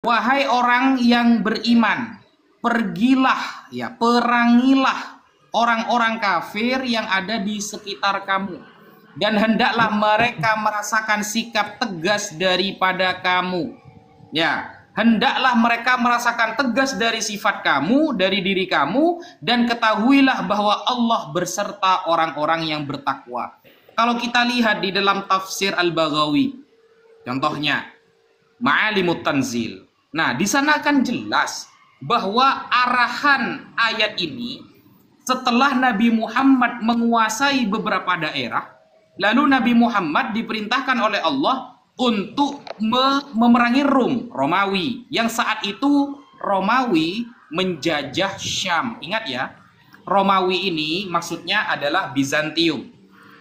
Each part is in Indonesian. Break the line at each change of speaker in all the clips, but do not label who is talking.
Wahai orang yang beriman, pergilah, ya, perangilah orang-orang kafir yang ada di sekitar kamu, dan hendaklah mereka merasakan sikap tegas daripada kamu. Ya, hendaklah mereka merasakan tegas dari sifat kamu, dari diri kamu, dan ketahuilah bahwa Allah berserta orang-orang yang bertakwa. Kalau kita lihat di dalam tafsir Al-Baghawi, contohnya Ma'alimut Tanzil. Nah, di sana kan jelas bahwa arahan ayat ini setelah Nabi Muhammad menguasai beberapa daerah, lalu Nabi Muhammad diperintahkan oleh Allah untuk memerangi Romawi, yang saat itu Romawi menjajah Syam. Ingat ya, Romawi ini maksudnya adalah Bizantium,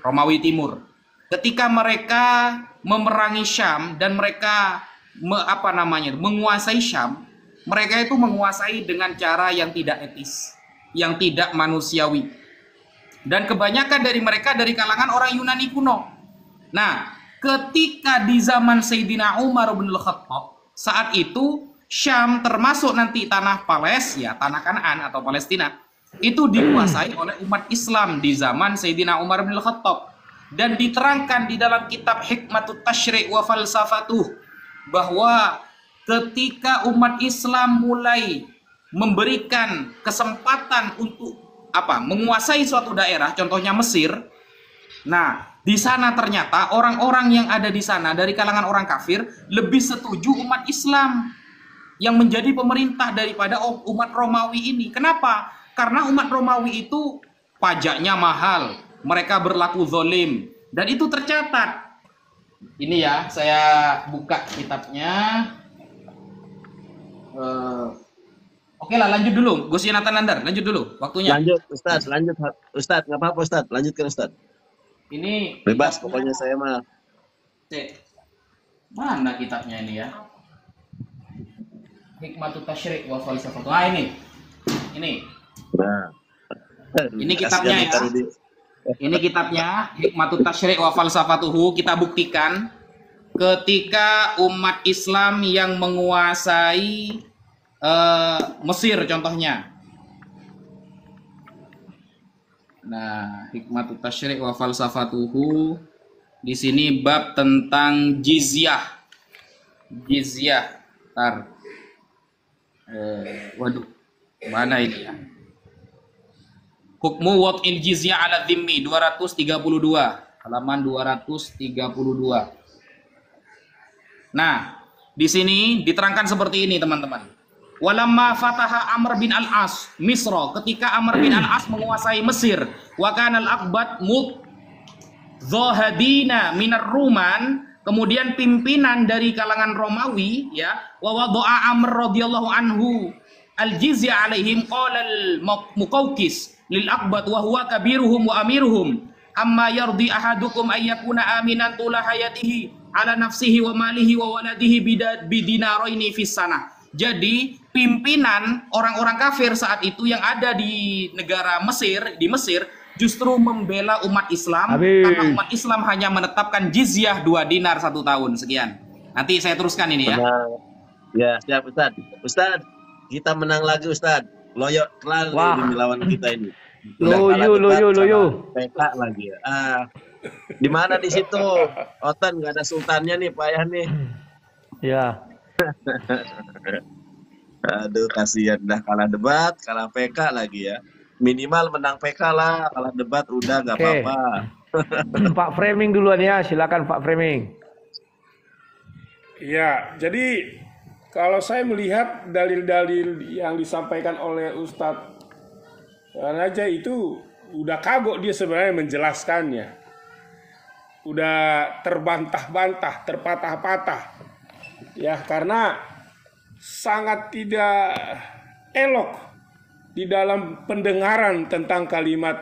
Romawi Timur. Ketika mereka memerangi Syam dan mereka menguasai Syam, mereka itu menguasai dengan cara yang tidak etis, yang tidak manusiawi. Dan kebanyakan dari mereka dari kalangan orang Yunani kuno. Nah, ketika di zaman Sayyidina Umar bin Al-Khattab, saat itu Syam termasuk nanti tanah Palestina, tanah Kanaan atau Palestina, itu dikuasai oleh umat Islam di zaman Sayyidina Umar bin Al-Khattab. Dan diterangkan di dalam kitab Hikmatut Tasyri' wa Falsafatuh bahwa ketika umat Islam mulai memberikan kesempatan untuk menguasai suatu daerah, contohnya Mesir. Nah, di sana ternyata orang-orang yang ada di sana dari kalangan orang kafir lebih setuju umat Islam yang menjadi pemerintah daripada umat Romawi ini. Kenapa? Karena umat Romawi itu pajaknya mahal, mereka berlaku zalim, dan itu tercatat. Ini ya, saya buka kitabnya. Oke lah, lanjut dulu. Gus Yonatan Nandar, lanjut dulu waktunya.
Lanjut, Ustaz, lanjut. Ustaz, nggak apa-apa Ustaz, lanjutkan Ustaz.
Ini
bebas pokoknya saya mah.
Mana kitabnya ini ya? Hikmatut Tasyri' wa Falsafatuh. Ah, ini.
Nah,
ini kitabnya ya. Ini kitabnya Hikmatut Tasyri' wa Falsafatuhu. Kita buktikan ketika umat Islam yang menguasai Mesir contohnya. Nah, Hikmatut Tasyri' wa Falsafatuhu, di sini bab tentang jizyah. Waduh, mana ini ya? Hukmu wad'il jizyah ala dhimmi 232, halaman 232. Nah, di sini diterangkan seperti ini, teman-teman. Walamma fataha Amr bin Al-As Misra, ketika Amr bin Al-As menguasai Mesir, wa kana al-aqbat mudhahadina minar Ruman, kemudian pimpinan dari kalangan Romawi, ya, wa wada'a Amr radhiyallahu anhu al-jizya alaihim, qala al-Muqawqis lil aqbat wa huwa kabiruhum wa amiruhum, amma yardi ahadukum ayyakuna aminan tula hayatihi ala nafsihi wa malihi wa waladihi bidinaraini fis sana. Jadi pimpinan orang-orang kafir saat itu yang ada di negara Mesir, di Mesir, justru membela umat Islam. Karena umat Islam hanya menetapkan jizyah 2 dinar 1 tahun sekian. Nanti saya teruskan ini ya.
Ya, siap Ustaz. Ustaz, kita menang lagi Ustaz. Loyo kelar ini lawan kita ini. Loyo. PK lagi ya. Di mana di situ? Otan nggak ada sultannya nih, payah nih.
Ya.
Aduh, kasihan dah, kalah debat, kalah PK lagi ya. Minimal menang PK lah, kalah debat udah nggak apa-apa.
Pak Framing duluan ya, silakan Pak Framing.
Ya, jadi kalau saya melihat dalil-dalil yang disampaikan oleh Ustadz Raja itu udah kagok dia sebenarnya menjelaskannya. Udah terbantah-bantah, terpatah-patah. Ya, karena sangat tidak elok di dalam pendengaran tentang kalimat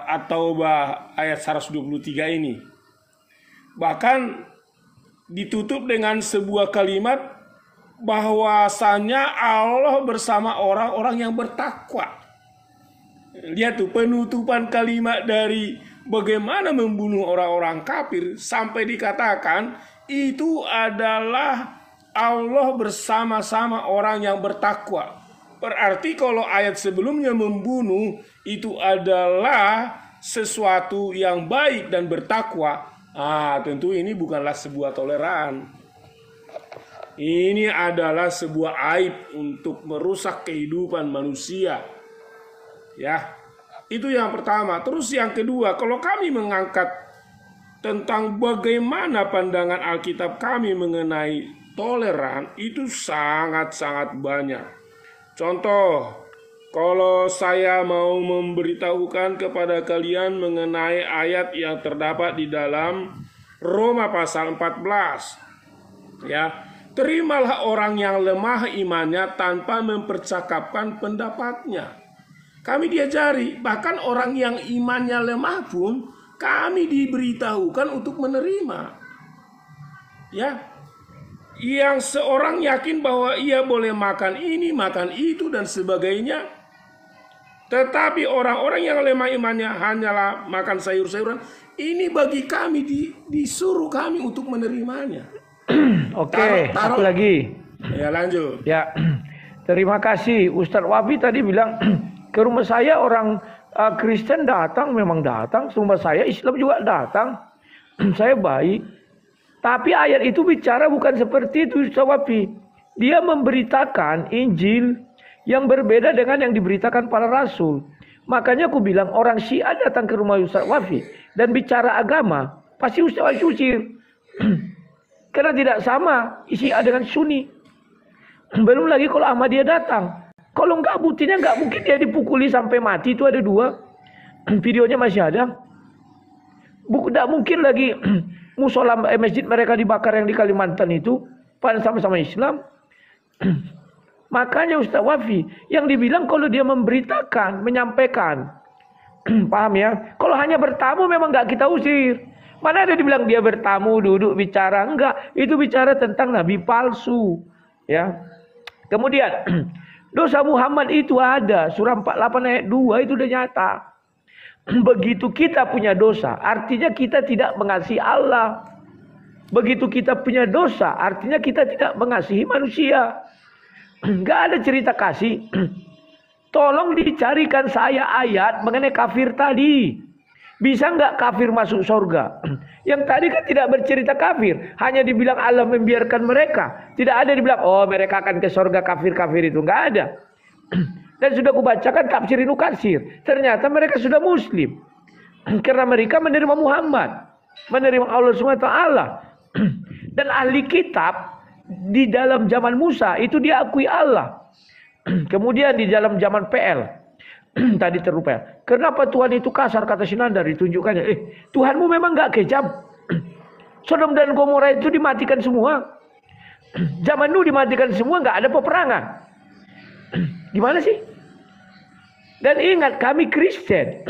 At-Taubah ayat 123 ini. Bahkan ditutup dengan sebuah kalimat bahwasanya Allah bersama orang-orang yang bertakwa. Lihat tuh penutupan kalimat dari bagaimana membunuh orang-orang kafir sampai dikatakan itu adalah Allah bersama-sama orang yang bertakwa. Berarti kalau ayat sebelumnya membunuh itu adalah sesuatu yang baik dan bertakwa, tentu ini bukanlah sebuah toleran. Ini adalah sebuah aib untuk merusak kehidupan manusia. Ya, itu yang pertama. Terus yang kedua, kalau kami mengangkat tentang bagaimana pandangan Alkitab kami mengenai toleran, itu sangat-sangat banyak. Contoh, kalau saya mau memberitahukan kepada kalian mengenai ayat yang terdapat di dalam Roma pasal 14, ya, terimalah orang yang lemah imannya tanpa mempercakapkan pendapatnya. Kami diajari, bahkan orang yang imannya lemah pun kami diberitahukan untuk menerima. Ya, yang seorang yakin bahwa ia boleh makan ini, makan itu, dan sebagainya. Tetapi orang-orang yang lemah imannya hanyalah makan sayur-sayuran. Ini bagi kami disuruh kami untuk menerimanya.
Oke, satu lagi.
Ya, lanjut.
Ya, terima kasih. Ustadz Wafi tadi bilang ke rumah saya orang Kristen datang, memang datang. Rumah saya Islam juga datang. Saya baik. Tapi ayat itu bicara bukan seperti itu, Ustaz Wafi. Dia memberitakan Injil yang berbeda dengan yang diberitakan para rasul. Makanya aku bilang orang Syiah datang ke rumah Ustaz Wafi dan bicara agama, pasti Ustaz Wafi usir. Karena tidak sama Syiah dengan Sunni. Belum lagi kalau Ahmadiyah datang. Kalau enggak, buktinya enggak mungkin dia dipukuli sampai mati, itu ada 2. Videonya masih ada. Tidak mungkin lagi musola masjid mereka dibakar yang di Kalimantan itu pada sama-sama Islam. Makanya Ustaz Wafi yang dibilang kalau dia memberitakan, menyampaikan, paham ya? Kalau hanya bertamu memang nggak kita usir. Mana ada dibilang dia bertamu, duduk bicara? Enggak, itu bicara tentang nabi palsu, ya. Kemudian dosa Muhammad itu ada, surah 48 ayat 2 itu udah nyata. Begitu kita punya dosa, artinya kita tidak mengasihi Allah. Begitu kita punya dosa, artinya kita tidak mengasihi manusia. Gak ada cerita kasih. Tolong dicarikan saya ayat mengenai kafir tadi. Bisa nggak kafir masuk surga? Yang tadi kan tidak bercerita kafir, hanya dibilang Allah membiarkan mereka. Tidak ada dibilang, oh mereka akan ke surga kafir-kafir itu. Nggak ada. Dan sudah kubacakan tafsir Ibnu Katsir. Ternyata mereka sudah muslim. Karena mereka menerima Muhammad. Menerima Allah SWT. Dan ahli kitab di dalam zaman Musa itu diakui Allah. Kemudian di dalam zaman PL. Tadi terlupa. Kenapa Tuhan itu kasar, kata Sinandar, ditunjukkannya. Tuhanmu memang gak kejam. Sodom dan Gomora itu dimatikan semua. Zaman Nuh dimatikan semua, gak ada peperangan. Gimana sih? Dan ingat kami Kristen.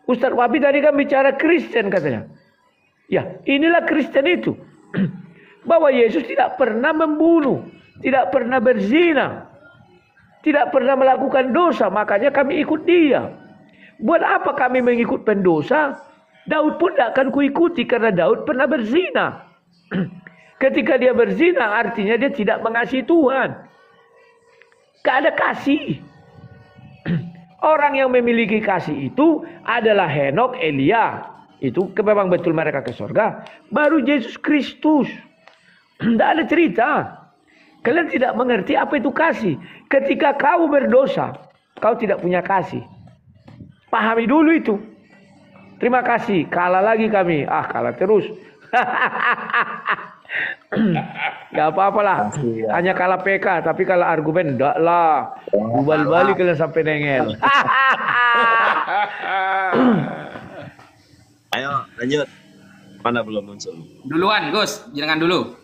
Ustadz Wabi tadi kan bicara Kristen katanya. Ya, inilah Kristen itu. Bahwa Yesus tidak pernah membunuh, tidak pernah berzina, tidak pernah melakukan dosa, makanya kami ikut dia. Buat apa kami mengikut pendosa? Daud pun tidak akan kuikuti karena Daud pernah berzina. Ketika dia berzina artinya dia tidak mengasihi Tuhan. Gak ada kasih. Orang yang memiliki kasih itu adalah Henok, Elia. Itu memang betul mereka ke surga. Baru Yesus Kristus. Tidak ada cerita. Kalian tidak mengerti apa itu kasih. Ketika kau berdosa, kau tidak punya kasih. Pahami dulu itu. Terima kasih. Kalah lagi kami. Kalah terus. Gak apa-apa lah. Hanya kalah PK. Tapi kalau argumen enggak lah. Balik kalian sampai nengel.
Ayo lanjut. Mana belum muncul?
Duluan Gus, jangan dulu.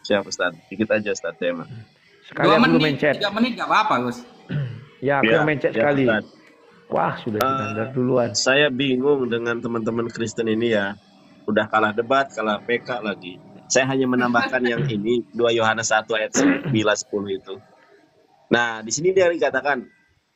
Siap Ustaz. Dikit aja Ustaz tema.
2 menit, 3 menit gak apa-apa Gus.
Ya, aku yang mencet sekali.
Ustaz.
Wah, sudah standar duluan.
Saya bingung dengan teman-teman Kristen ini ya. Udah kalah debat, kalah PK lagi. Saya hanya menambahkan yang ini 2 Yohanes 1 ayat 9-10 itu. Nah, di sini dia dikatakan,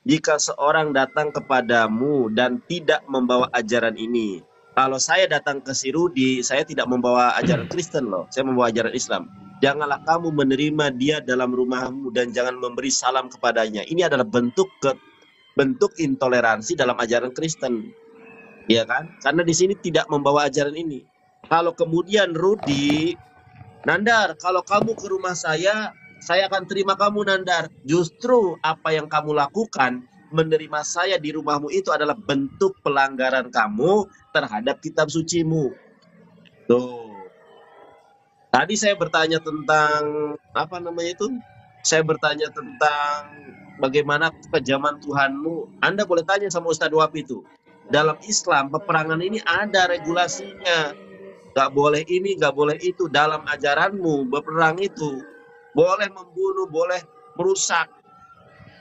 jika seorang datang kepadamu dan tidak membawa ajaran ini, Kalau saya datang ke si Rudi, saya tidak membawa ajaran Kristen loh, saya membawa ajaran Islam. Janganlah kamu menerima dia dalam rumahmu dan jangan memberi salam kepadanya. Ini adalah bentuk intoleransi dalam ajaran Kristen, ya kan? Karena di sini tidak membawa ajaran ini. Kalau kemudian Rudi, Nandar, kalau kamu ke rumah saya akan terima kamu, Nandar. Justru apa yang kamu lakukan, menerima saya di rumahmu itu adalah bentuk pelanggaran kamu terhadap kitab sucimu. Tuh. Tadi saya bertanya tentang apa namanya itu? Saya bertanya tentang bagaimana kekejaman Tuhanmu. Anda boleh tanya sama Ustadz Wahab itu. Dalam Islam peperangan ini ada regulasinya. Gak boleh ini, gak boleh itu. Dalam ajaranmu berperang itu boleh membunuh, boleh merusak.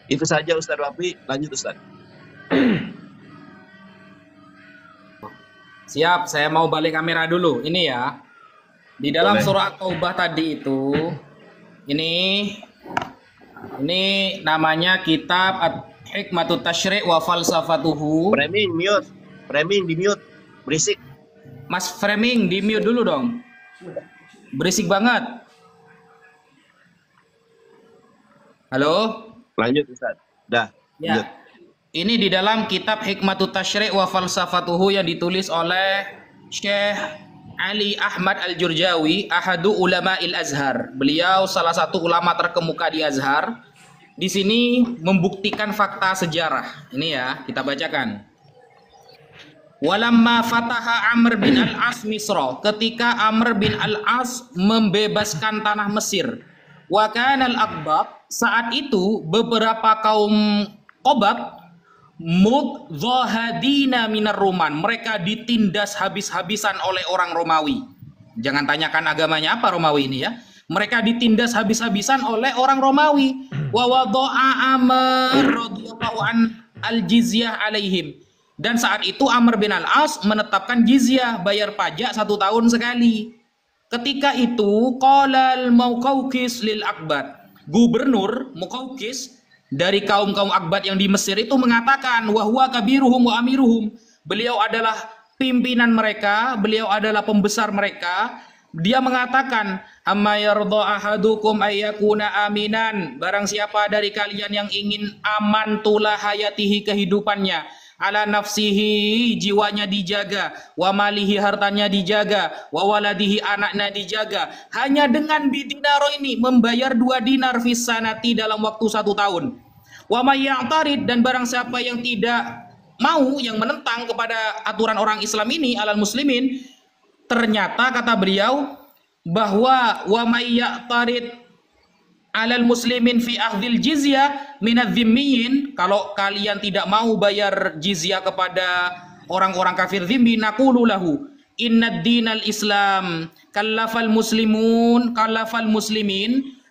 Itu saja Ustadz Wafi, lanjut Ustadz.
Siap, saya mau balik kamera dulu. Ini ya, di dalam
Boleh.
surah Taubah tadi itu, ini namanya kitab Hikmatut Tasyri' wa Falsafatuhu.
Framing di mute, berisik.
Mas Framing di mute dulu dong, berisik banget. Halo?
Lanjut Ustadz. Dah. Lanjut.
Ya. Ini di dalam kitab Hikmatut Tasyri' wa Falsafatuhu yang ditulis oleh Syekh Ali Ahmad Al-Jurjawi, ahadu ulama'il Azhar. Beliau salah satu ulama terkemuka di Azhar. Di sini membuktikan fakta sejarah. Ini ya, kita bacakan. Walamma fataha Amr bin Al-As Misra, ketika Amr bin Al-As membebaskan tanah Mesir. Wa kana al-Aqbab, saat itu beberapa kaum Qobab mudhahadina minar Roman, mereka ditindas habis-habisan oleh orang Romawi. Jangan tanyakan agamanya apa Romawi ini ya. Mereka ditindas habis-habisan oleh orang Romawi. Wa wada'a Amr radhiyallahu an al-jizyah alaihim. Dan saat itu Amr bin Al-As menetapkan jizyah, bayar pajak 1 tahun sekali. Ketika itu qala al-Muqawqis lil Aqbad, gubernur Muqawqis dari kaum-kaum Aqbad yang di Mesir itu mengatakan, wa huwa kabiruhum wa amiruhum, beliau adalah pimpinan mereka, beliau adalah pembesar mereka. Dia mengatakan, amma yardha ahadukum ayyakuna aminan, barang siapa dari kalian yang ingin aman tulah hayatihi, kehidupannya, ala nafsihi, jiwanya dijaga, wa malihi, hartanya dijaga, wa waladihi, anaknya dijaga, hanya dengan bidinaro ini, membayar 2 dinar fis sanati, dalam waktu 1 tahun. Wa may ya'tarid, dan barang siapa yang tidak mau, yang menentang kepada aturan orang Islam ini, alal muslimin, ternyata kata beliau bahwa wa may ya'tarid alal muslimin fi akhdil jizyah minadz zimmiyin, kalau kalian tidak mau bayar jizyah kepada orang-orang kafir zimmi, naqulu lahu innad dinal islam kallafal muslimin,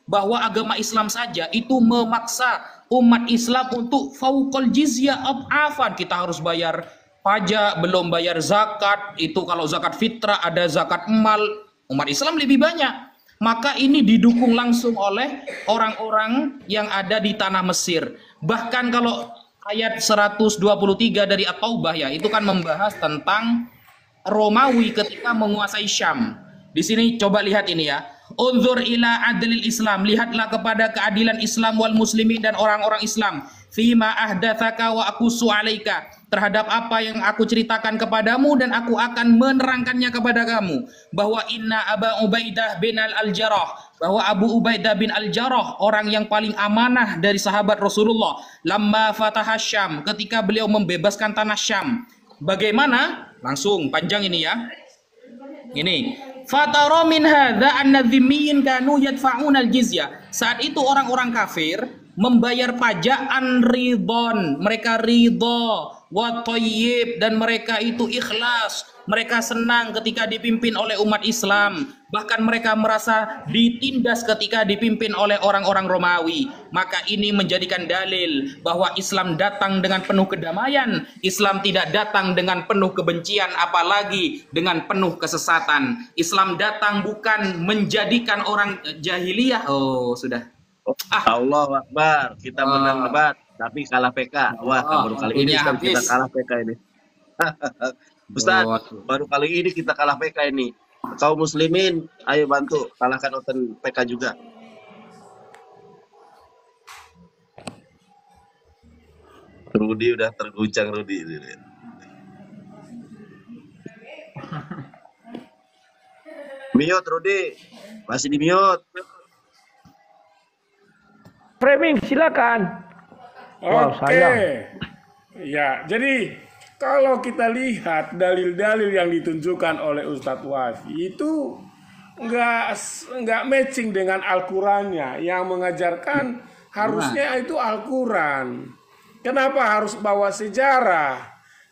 bahwa agama Islam saja itu memaksa umat Islam untuk fauqal jizyah ad'afan, kita harus bayar pajak, belum bayar zakat. Itu kalau zakat fitrah, ada zakat emal, umat Islam lebih banyak. Maka ini didukung langsung oleh orang-orang yang ada di tanah Mesir. Bahkan kalau ayat 123 dari At-Taubah ya, itu kan membahas tentang Romawi ketika menguasai Syam. Di sini coba lihat ini ya. Unzur ila adlil Islam, lihatlah kepada keadilan Islam wal muslimin, dan orang-orang Islam. Fima ahdatsaka wa aqussu alaika, terhadap apa yang aku ceritakan kepadamu dan aku akan menerangkannya kepada kamu, bahwa inna Aba Ubaidah bin Al-Jarrah, bahwa Abu Ubaidah bin Al-Jarrah, orang yang paling amanah dari sahabat Rasulullah, lamma fataha Syam, ketika beliau membebaskan tanah Syam. Bagaimana? Langsung panjang ini ya. Ini fatara min hadza anna dhimmiyin kanu yadfa'una al-jizyah. Saat itu orang-orang kafir membayar pajak ridon, mereka ridho, wa thayyib, dan mereka itu ikhlas, mereka senang ketika dipimpin oleh umat Islam, bahkan mereka merasa ditindas ketika dipimpin oleh orang-orang Romawi. Maka ini menjadikan dalil bahwa Islam datang dengan penuh kedamaian, Islam tidak datang dengan penuh kebencian, apalagi dengan penuh kesesatan. Islam datang bukan menjadikan orang jahiliyah. Oh, sudah.
Allahu Akbar, kita menang debat tapi kalah PK. Wah, baru kali ini kita kalah PK ini. Ustaz,
Betul.
baru kali ini kita kalah PK ini. Kaum muslimin, ayo bantu kalahkan Oten PK juga. Rudi udah terguncang Rudi. Mute Rudi, masih di mute.
Framing silakan. Wow,
Oke.
sayang.
Ya, jadi kalau kita lihat dalil-dalil yang ditunjukkan oleh Ustadz Wafi itu nggak matching dengan Al-Qurannya. Yang mengajarkan harusnya itu Al-Quran. Kenapa harus bawa sejarah?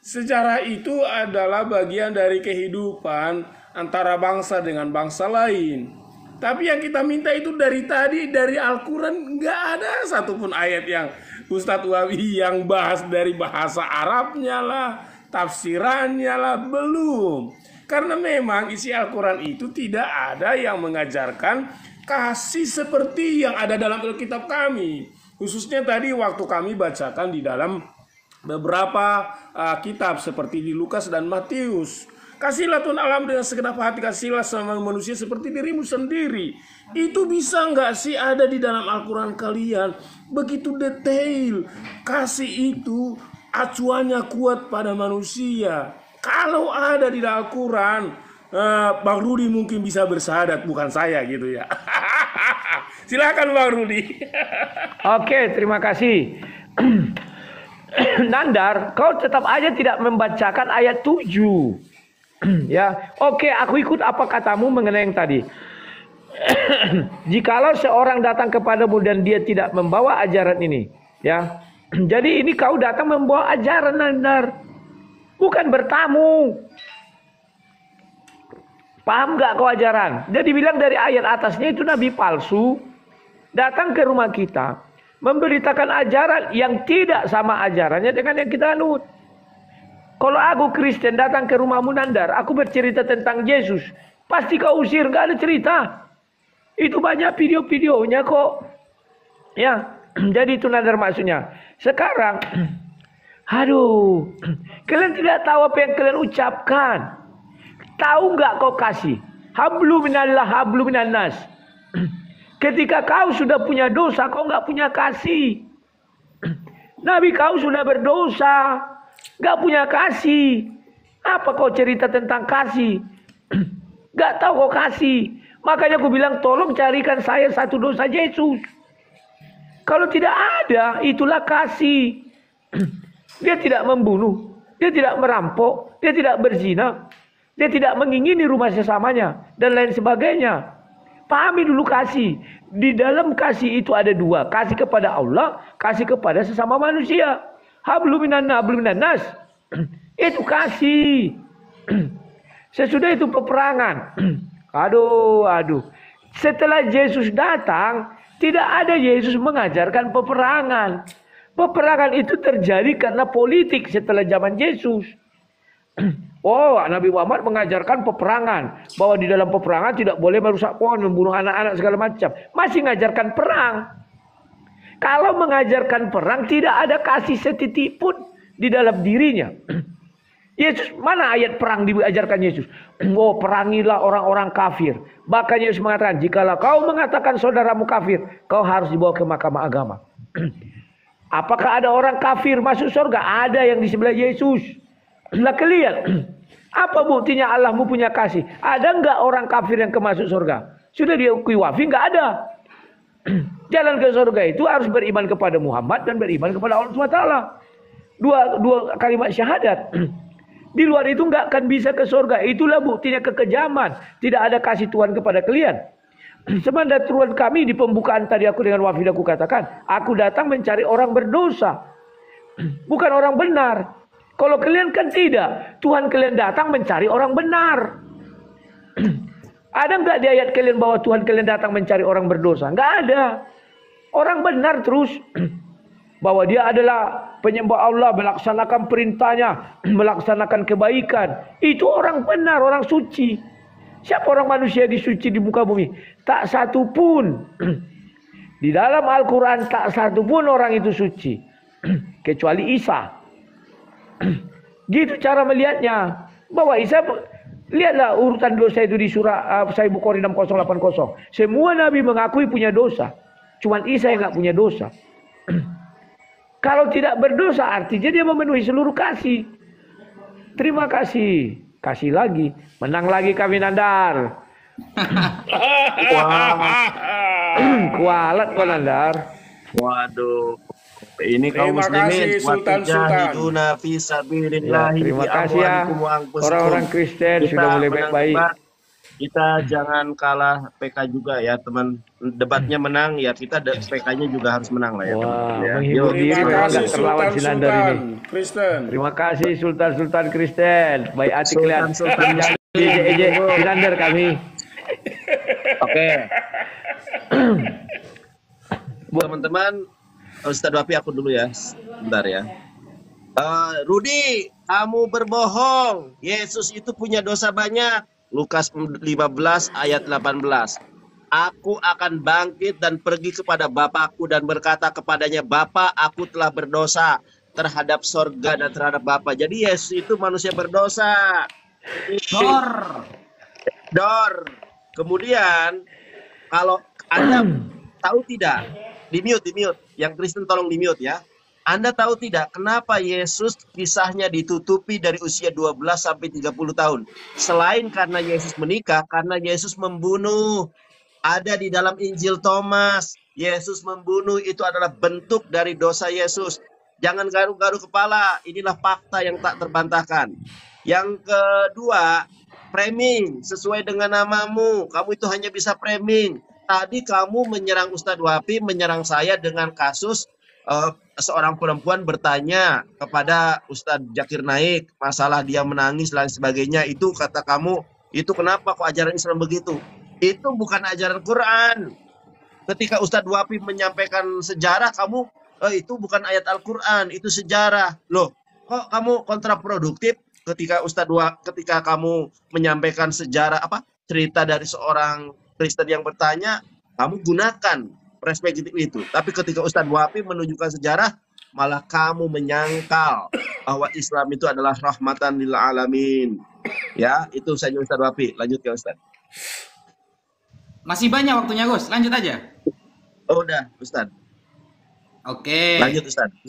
Sejarah itu adalah bagian dari kehidupan antara bangsa dengan bangsa lain. Tapi yang kita minta itu dari tadi, dari Al-Quran, nggak ada satupun ayat yang Ustadz Wafi yang bahas dari bahasa Arabnya lah, tafsirannya lah, belum. Karena memang isi Al-Quran itu tidak ada yang mengajarkan kasih seperti yang ada dalam Alkitab kami. Khususnya tadi waktu kami bacakan di dalam beberapa kitab seperti di Lukas dan Matius. Kasihlah Tuhan alam dengan segenap hati, kasihlah sama manusia seperti dirimu sendiri. Itu bisa nggak sih ada di dalam Al-Quran kalian? Begitu detail. Kasih itu acuannya kuat pada manusia. Kalau ada di dalam Al-Quran, Bang Rudi mungkin bisa bersahadat, bukan saya gitu ya. Silakan Bang Rudi.
Oke, terima kasih. Nandar, kau tetap aja tidak membacakan ayat 7. Ya, oke, aku ikut apa katamu mengenai yang tadi. Jikalau seorang datang kepadamu dan dia tidak membawa ajaran ini, ya. Jadi ini kau datang membawa ajaran, Nandar, bukan bertamu. Paham nggak kau ajaran? Jadi bilang dari ayat atasnya itu nabi palsu datang ke rumah kita memberitakan ajaran yang tidak sama ajarannya dengan yang kita anut. Kalau aku Kristen datang ke rumahmu, Nandar, aku bercerita tentang Yesus, pasti kau usir, nggak ada cerita. Itu banyak video-videonya kok. Ya, jadi itu Nandar maksudnya. Sekarang, aduh, kalian tidak tahu apa yang kalian ucapkan. Tahu nggak kau kasih? Hablu minallah, hablu minannas. Ketika kau sudah punya dosa, kau nggak punya kasih. Nabi kau sudah berdosa, nggak punya kasih. Apa kau cerita tentang kasih? Nggak tahu kau kasih. Makanya aku bilang tolong carikan saya satu dosa Yesus. Kalau tidak ada, itulah kasih. Dia tidak membunuh, dia tidak merampok, dia tidak berzina, dia tidak mengingini rumah sesamanya dan lain sebagainya. Pahami dulu kasih. Di dalam kasih itu ada dua. Kasih kepada Allah, kasih kepada sesama manusia. Hablu minanna, hablu minannas. Itu kasih. Sesudah itu peperangan. Aduh. Setelah Yesus datang, tidak ada Yesus mengajarkan peperangan. Peperangan itu terjadi karena politik setelah zaman Yesus. Oh, Nabi Muhammad mengajarkan peperangan, bahwa di dalam peperangan tidak boleh merusak pohon, membunuh anak-anak segala macam. Masih mengajarkan perang. Kalau mengajarkan perang tidak ada kasih setitik pun di dalam dirinya. Yesus, mana ayat perang diajarkan Yesus? Oh, perangilah orang-orang kafir. Bahkan Yesus mengatakan, jikalau kau mengatakan saudaramu kafir, kau harus dibawa ke mahkamah agama. Apakah ada orang kafir masuk surga? Ada yang di sebelah Yesus. Lah kalian, apa buktinya Allahmu punya kasih? Ada enggak orang kafir yang masuk surga? Sudah diakui Wafi, enggak ada. Jalan ke surga itu harus beriman kepada Muhammad dan beriman kepada Allah SWT. Dua kalimat syahadat. Di luar itu enggak akan bisa ke surga. Itulah buktinya kekejaman. Tidak ada kasih Tuhan kepada kalian. Sementara Tuhan kami di pembukaan tadi aku dengan Wafi aku katakan, aku datang mencari orang berdosa, bukan orang benar. Kalau kalian kan tidak, Tuhan kalian datang mencari orang benar. Ada nggak di ayat kalian bahwa Tuhan kalian datang mencari orang berdosa? Nggak ada. Orang benar terus. Bahwa dia adalah penyembah Allah, melaksanakan perintahnya, melaksanakan kebaikan. Itu orang benar, orang suci. Siapa orang manusia disuci di muka bumi? Tak satu pun. Di dalam Al-Quran tak satu pun orang itu suci. Kecuali Isa. Gitu cara melihatnya. Bahwa Isa, lihatlah urutan dosa itu di surah Sahih Bukhari 6080. Semua nabi mengakui punya dosa. Cuman Isa yang nggak punya dosa. Kalau tidak berdosa artinya dia memenuhi seluruh kasih. Terima kasih. Kasih lagi. Menang lagi kami Nandar. Kualat kok Nandar.
Waduh. Ini kaum
Terima
muslimin
kasih, Sultan.
fisabilillah.
Terima kasih ya orang-orang Kristen sudah mulai baik-baik.
Kita jangan kalah PK juga ya teman. Debatnya menang ya kita PK-nya juga harus menang lah ya teman.
Wah,
Ya.
menghibur diri
Terima
memang
kasih
nggak terlawan si Nandar ini.
Sultan Kristen.
Terima kasih Sultan Kristen. Baik hati kalian.
Sultan.
Jangan ejek-ejek si Nandar kami.
Oke. Teman-teman, Ustadz Wapi aku dulu ya. Bentar ya. Rudi, kamu berbohong. Yesus itu punya dosa banyak. Lukas 15 ayat 18. Aku akan bangkit dan pergi kepada Bapakku dan berkata kepadanya, Bapa, aku telah berdosa terhadap sorga dan terhadap Bapa. Jadi Yesus itu manusia berdosa. Dor. Kemudian kalau Anda tahu tidak, di mute. Yang Kristen tolong di mute ya. Anda tahu tidak kenapa Yesus kisahnya ditutupi dari usia 12 sampai 30 tahun? Selain karena Yesus menikah, karena Yesus membunuh. Ada di dalam Injil Thomas. Yesus membunuh itu adalah bentuk dari dosa Yesus. Jangan garu-garu kepala. Inilah fakta yang tak terbantahkan. Yang kedua, framing sesuai dengan namamu. Kamu itu hanya bisa framing. Tadi kamu menyerang Ustadz Wapi, menyerang saya dengan kasus seorang perempuan bertanya kepada Ustadz Zakir Naik masalah dia menangis dan sebagainya. Itu kata kamu, itu kenapa kok ajaran Islam begitu? Itu bukan ajaran Quran. Ketika Ustadz Wapi menyampaikan sejarah, kamu itu bukan ayat Al-Quran, itu sejarah. Loh, kok kamu kontraproduktif ketika kamu menyampaikan sejarah cerita dari seorang Kristen yang bertanya, kamu gunakan perspektif itu. Tapi ketika Ustadz Wapi menunjukkan sejarah, malah kamu menyangkal bahwa Islam itu adalah rahmatan lil alamin. Ya, itu saja Ustadz Wapi. Lanjut ke Ustadz.
Masih banyak waktunya, Gus. Lanjut aja.
Oh, udah, Ustadz.
Oke.
Lanjut, Ustadz.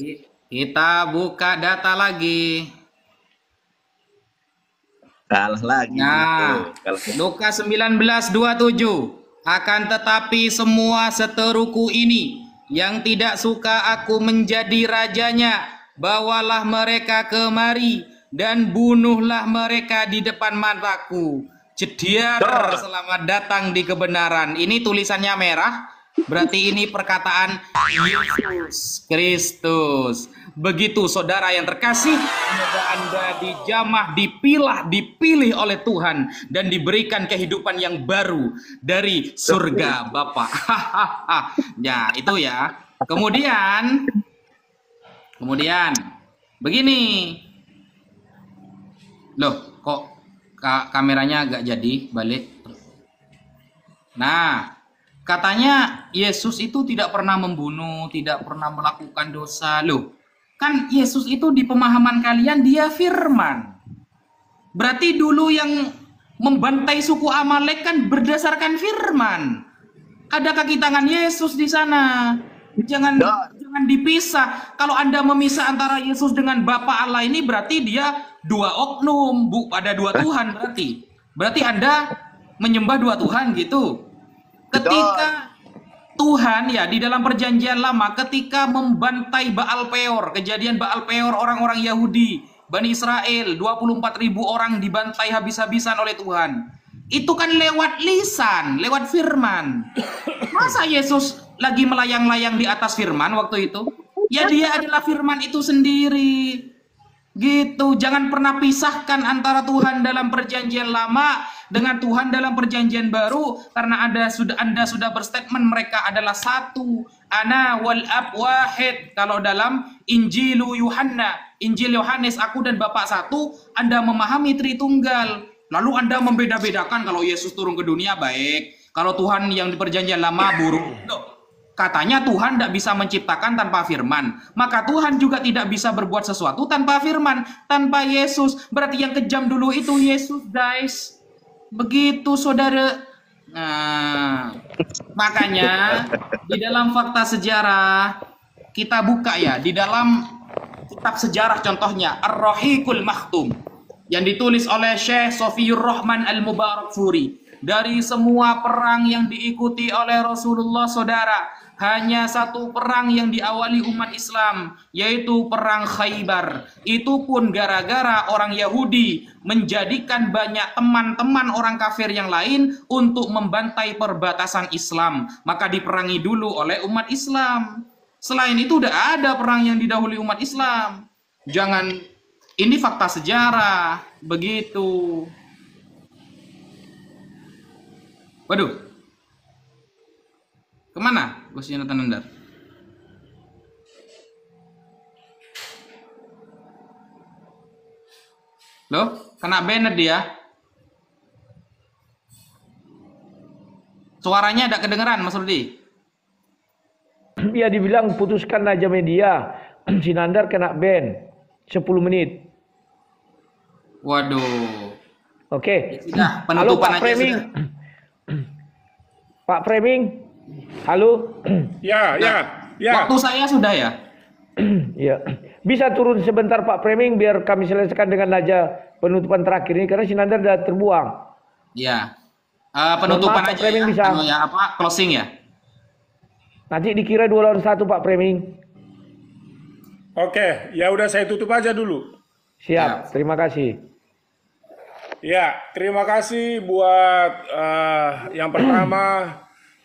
Kita buka data lagi.
Kalah lagi.
Nah, Lukas 19:27. Akan tetapi semua seteruku ini yang tidak suka aku menjadi rajanya, bawalah mereka kemari dan bunuhlah mereka di depan mataku. Jediar, selamat datang di kebenaran. Ini tulisannya merah, berarti ini perkataan Yesus Kristus. Begitu saudara yang terkasih, semoga Anda dijamah, dipilih oleh Tuhan dan diberikan kehidupan yang baru dari surga Bapa. Ya, itu ya. Kemudian begini. Loh, kok kameranya agak jadi balik. Nah, katanya Yesus itu tidak pernah membunuh, tidak pernah melakukan dosa. Loh, kan Yesus itu di pemahaman kalian dia firman. Berarti dulu yang membantai suku Amalek kan berdasarkan firman. Ada kaki tangan Yesus di sana. Jangan dipisah. Kalau Anda memisah antara Yesus dengan Bapa Allah ini berarti dia dua oknum, ada dua Tuhan berarti. Berarti Anda menyembah dua Tuhan gitu. Ketika Tuhan ya di dalam perjanjian lama ketika membantai Baal Peor, kejadian Baal Peor orang-orang Yahudi, Bani Israel, 24.000 orang dibantai habis-habisan oleh Tuhan. Itu kan lewat lisan, lewat firman. Masa Yesus lagi melayang-layang di atas firman waktu itu? Ya dia adalah firman itu sendiri. Gitu, jangan pernah pisahkan antara Tuhan dalam perjanjian lama dengan Tuhan dalam perjanjian baru, karena Anda sudah berstatement mereka adalah satu. Ana wal ab wahid. Kalau dalam Injil Yohanes, aku dan Bapa satu, Anda memahami Tritunggal. Lalu Anda membeda-bedakan kalau Yesus turun ke dunia baik, kalau Tuhan yang di perjanjian lama buruk. Loh, Katanya Tuhan tidak bisa menciptakan tanpa firman. Maka Tuhan juga tidak bisa berbuat sesuatu tanpa firman, tanpa Yesus. Berarti yang kejam dulu itu Yesus, guys. Begitu, saudara. Nah, makanya di dalam fakta sejarah, kita buka ya, di dalam kitab sejarah contohnya, Ar-Rahiqul Makhtum, yang ditulis oleh Syekh Sofiyur Rahman Al-Mubarakfuri. Dari semua perang yang diikuti oleh Rasulullah, saudara, hanya satu perang yang diawali umat Islam, yaitu perang Khaybar. Itu pun gara-gara orang Yahudi menjadikan banyak teman-teman orang kafir yang lain untuk membantai perbatasan Islam. Maka diperangi dulu oleh umat Islam. Selain itu udah ada perang yang didahului umat Islam. Jangan, ini fakta sejarah. Begitu. Waduh. Kemana Gus Yonatan Nandar? Loh, kena banned dia. Suaranya ada kedengeran, Mas Rudi.
Ya, dibilang putuskan aja media. Si Nandar kena ban 10 menit.
Waduh.
Oke.
Sudah,
Halo
penutupan
Pak
aja
Framing.
sudah.
Pak Framing. Halo.
Ya,
Waktu saya sudah ya.
Ya. Bisa turun sebentar Pak Framing biar kami selesaikan dengan aja penutupan terakhir ini karena si Nandar sudah terbuang.
Ya. Penutupan
Mohon maaf, Pak
aja
Framing
ya.
bisa.
Ya, apa closing ya?
Nanti dikira 2 lawan 1 Pak Framing.
Oke, ya udah saya tutup aja dulu.
Siap. Terima kasih.
Ya, terima kasih buat yang pertama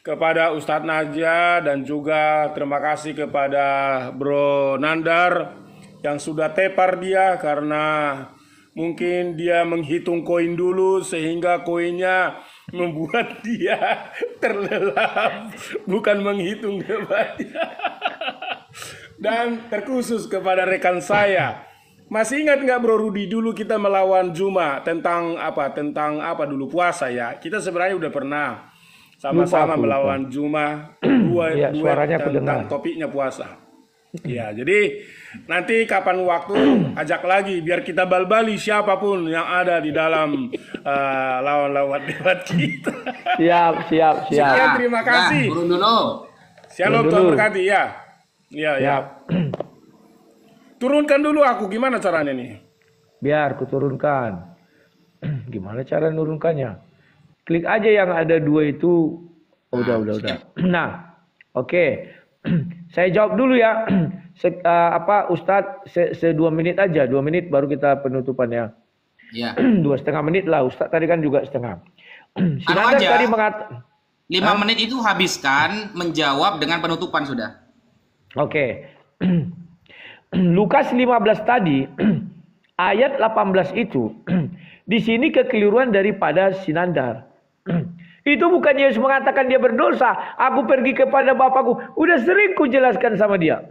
kepada Ustadz Naja dan juga terima kasih kepada Bro Nandar yang sudah tepar dia karena mungkin dia menghitung koin dulu sehingga koinnya membuat dia terlelap, bukan menghitung debatnya. Dan terkhusus kepada rekan saya. Masih ingat nggak Bro Rudi dulu kita melawan Juma tentang apa dulu puasa ya? Kita sebenarnya udah pernah sama-sama melawan Juma dua
suaranya
tentang topiknya puasa. Ya, jadi nanti kapan waktu ajak lagi biar kita bal-bali siapapun yang ada di dalam lawan-lawan debat kita.
Siap.
Sekian, terima kasih.
Turun dulu.
Shalom, Tuhan berkati ya. Ya. Turunkan dulu aku, gimana caranya nih?
Biar ku turunkan. Gimana cara nurunkannya? Klik aja yang ada 2 itu. Udah. Nah, oke. Saya jawab dulu ya. Ustadz 2 menit aja. 2 menit baru kita penutupannya.
Ya.
2,5 menit lah. Ustadz tadi kan juga setengah. Si Nandar tadi
5 menit itu habiskan menjawab dengan penutupan sudah.
Oke. Lukas 15 tadi ayat 18 itu di sini kekeliruan daripada si Nandar. Itu bukan Yesus mengatakan dia berdosa, aku pergi kepada Bapakku. Udah sering ku jelaskan sama dia.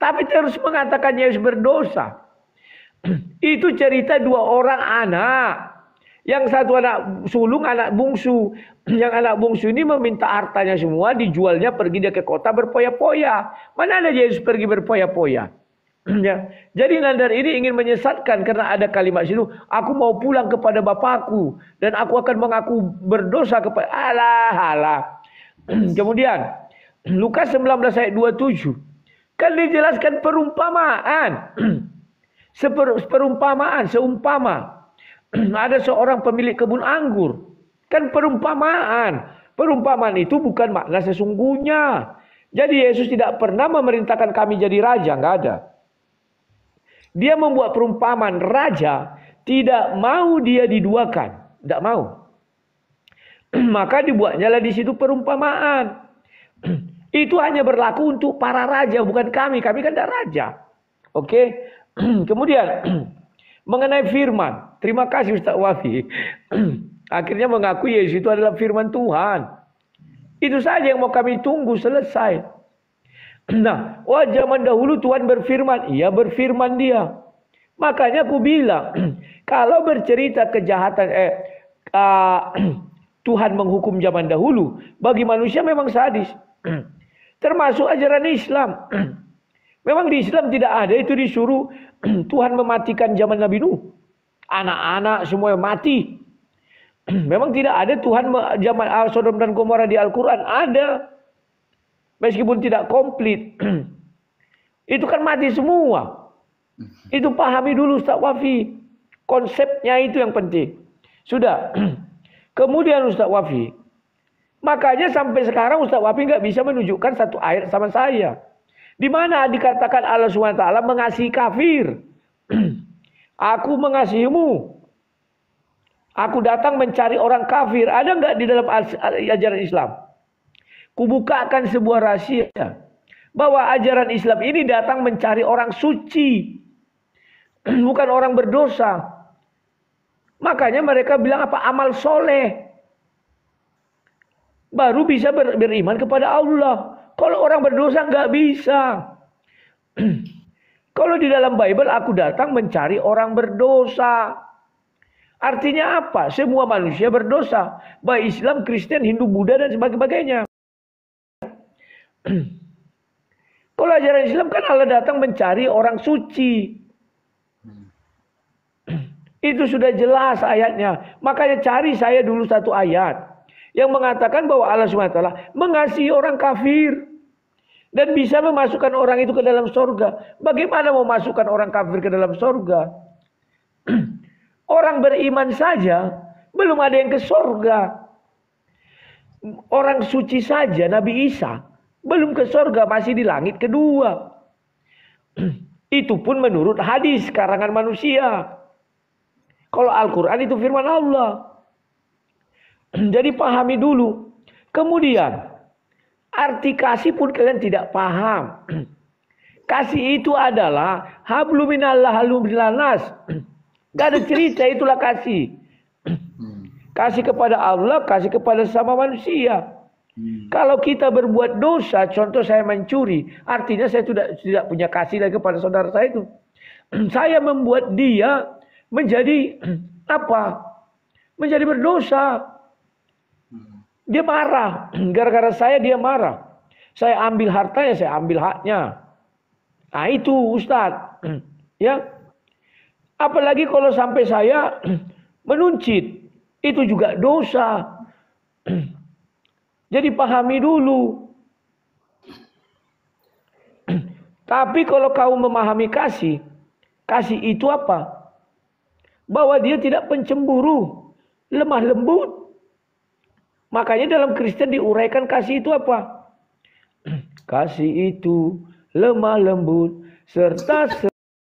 Tapi terus mengatakan Yesus berdosa. Itu cerita 2 orang anak. Yang satu anak sulung, anak bungsu. Yang anak bungsu ini meminta hartanya semua, dijualnya, pergi dia ke kota berpoya-poya. Mana ada Yesus pergi berpoya-poya? Ya. Jadi Nandar ini ingin menyesatkan karena ada kalimat situ, aku mau pulang kepada Bapakku dan aku akan mengaku berdosa kepada Allah. Kemudian Lukas 19 ayat 27 kan dijelaskan perumpamaan. Seumpama ada seorang pemilik kebun anggur. Kan perumpamaan. Perumpamaan itu bukan makna sesungguhnya. Jadi Yesus tidak pernah memerintahkan kami jadi raja, enggak ada. Dia membuat perumpamaan raja, tidak mau dia diduakan, tidak mau. Maka dibuatnya lah di situ perumpamaan. Itu hanya berlaku untuk para raja, bukan kami. Kami kan tidak raja. Oke. Kemudian mengenai firman, terima kasih Ustaz Wafi. Akhirnya mengaku Yesus itu adalah firman Tuhan. Itu saja yang mau kami tunggu selesai. Nah, zaman dahulu Tuhan berfirman, iya berfirman dia. Makanya aku bilang, kalau bercerita kejahatan, Tuhan menghukum zaman dahulu, bagi manusia memang sadis. termasuk ajaran Islam. Memang di Islam tidak ada itu disuruh Tuhan mematikan zaman Nabi Nuh. Anak-anak semua mati. Memang tidak ada Tuhan zaman Sodom dan Gomora di Al-Quran. Ada. Meskipun tidak komplit. Itu kan mati semua. Itu pahami dulu Ustaz Wafi. Konsepnya itu yang penting. Sudah. Kemudian Ustaz Wafi. Makanya sampai sekarang Ustaz Wafi nggak bisa menunjukkan satu ayat sama saya. Di mana dikatakan Allah SWT mengasihi kafir. Aku mengasihimu. Aku datang mencari orang kafir. Ada nggak di dalam ajaran Islam? Kubukakan sebuah rahasia. Bahwa ajaran Islam ini datang mencari orang suci. Bukan orang berdosa. Makanya mereka bilang apa? Amal soleh. Baru bisa beriman kepada Allah. Kalau orang berdosa nggak bisa. Kalau di dalam Bible aku datang mencari orang berdosa. Artinya apa? Semua manusia berdosa. Baik Islam, Kristen, Hindu, Buddha dan sebagainya. Kalau ajaran Islam kan Allah datang mencari orang suci. Itu sudah jelas ayatnya. Makanya cari saya dulu satu ayat. Yang mengatakan bahwa Allah SWT mengasihi orang kafir. Dan bisa memasukkan orang itu ke dalam surga. Bagaimana memasukkan orang kafir ke dalam surga? Orang beriman saja belum ada yang ke surga. Orang suci saja Nabi Isa belum ke surga, masih di langit kedua. Itu pun menurut hadis karangan manusia. Kalau Al-Quran itu firman Allah. Jadi pahami dulu. Kemudian arti kasih pun kalian tidak paham. Kasih itu adalah hablum minallah hablum minanas. Gak ada cerita, itulah kasih. Kasih kepada Allah, kasih kepada sama manusia. Kalau kita berbuat dosa, contoh saya mencuri, artinya saya tidak punya kasih lagi kepada saudara saya itu. Saya membuat dia menjadi apa? Menjadi berdosa. Dia marah. Gara-gara saya dia marah. Saya ambil hartanya, saya ambil haknya. Nah itu Ustadz. Ya. Apalagi kalau sampai saya menuncit. Itu juga dosa. Jadi pahami dulu. Tapi kalau kau memahami kasih. Kasih itu apa? Bahwa dia tidak pencemburu. Lemah lembut. Makanya dalam Kristen diuraikan kasih itu apa? Kasih itu lemah lembut serta